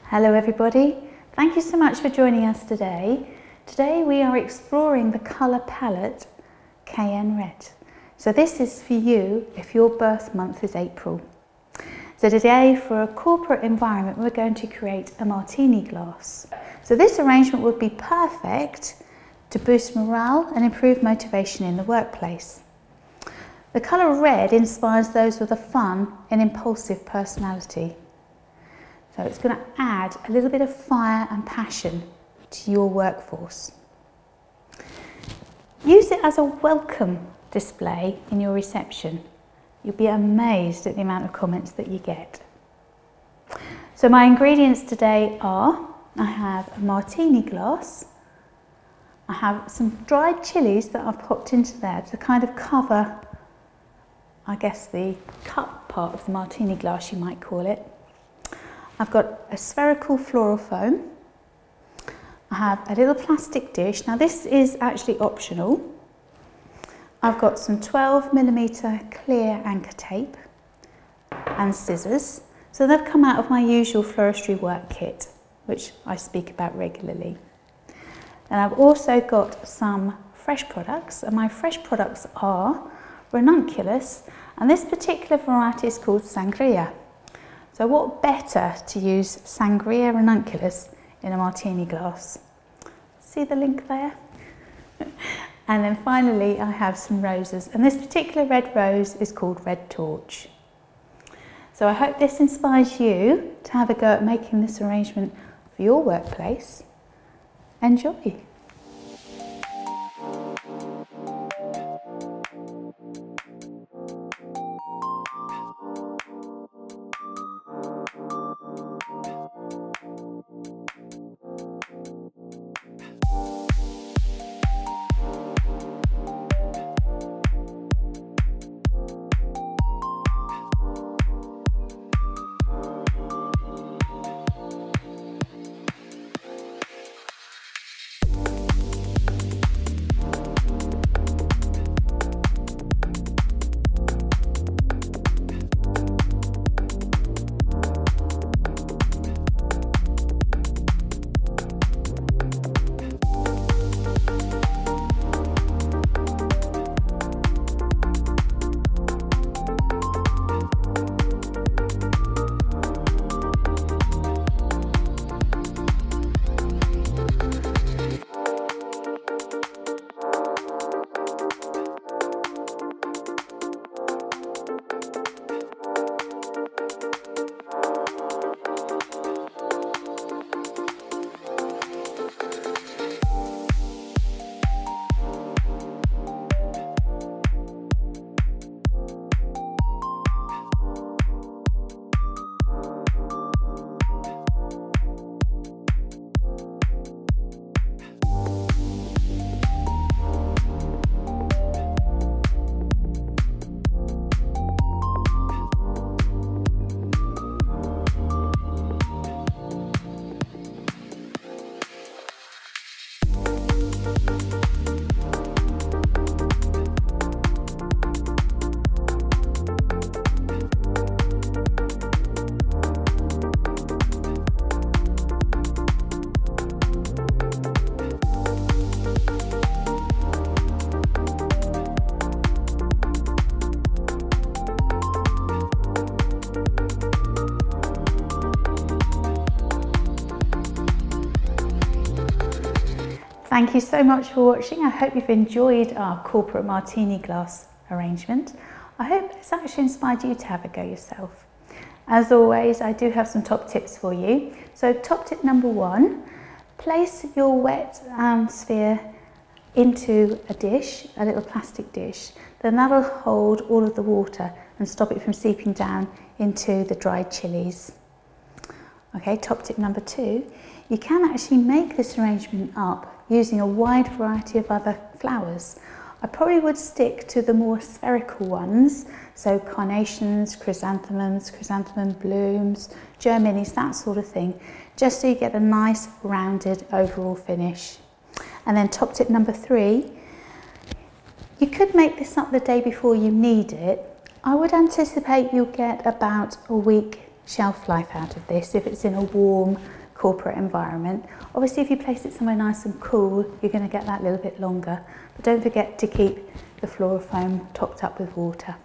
Hello everybody, thank you so much for joining us today. Today we are exploring the colour palette Cayenne Red. So this is for you if your birth month is April. So today for a corporate environment we're going to create a martini glass. So this arrangement would be perfect to boost morale and improve motivation in the workplace. The colour red inspires those with a fun and impulsive personality. So it's going to add a little bit of fire and passion to your workforce. Use it as a welcome display in your reception. You'll be amazed at the amount of comments that you get. So my ingredients today are, I have a martini glass, I have some dried chilies that I've popped into there to kind of cover, I guess, the cup part of the martini glass, you might call it. I've got a spherical floral foam. I have a little plastic dish. Now this is actually optional. I've got some 12mm clear anchor tape and scissors. So they've come out of my usual floristry work kit, which I speak about regularly. And I've also got some fresh products, and my fresh products are Ranunculus, and this particular variety is called Sangria. So what better to use Sangria Ranunculus in a martini glass? See the link there? And then finally I have some roses, and this particular red rose is called Red Torch. So I hope this inspires you to have a go at making this arrangement for your workplace. Enjoy! Thank you so much for watching. I hope you've enjoyed our corporate martini glass arrangement. I hope it's actually inspired you to have a go yourself. As always, I do have some top tips for you. So top tip number 1, place your wet sphere into a dish, a little plastic dish. Then that'll hold all of the water and stop it from seeping down into the dried chilies. Okay, top tip number 2, you can actually make this arrangement up using a wide variety of other flowers. I probably would stick to the more spherical ones, so carnations, chrysanthemums, chrysanthemum blooms, germanis, that sort of thing, just so you get a nice rounded overall finish. And then top tip number 3, you could make this up the day before you need it. I would anticipate you'll get about a week shelf life out of this if it's in a warm corporate environment. Obviously, if you place it somewhere nice and cool, you're going to get that little bit longer. But don't forget to keep the floral foam topped up with water.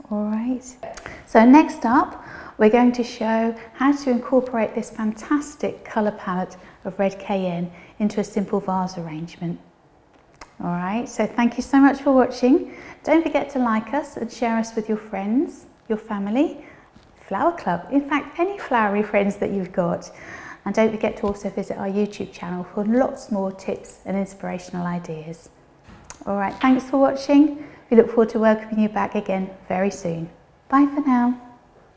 All right. So next up, we're going to show how to incorporate this fantastic colour palette of red cayenne into a simple vase arrangement. All right, so thank you so much for watching. Don't forget to like us and share us with your friends, your family, flower club, in fact, any flowery friends that you've got. And don't forget to also visit our YouTube channel for lots more tips and inspirational ideas. All right, thanks for watching. We look forward to welcoming you back again very soon. Bye for now.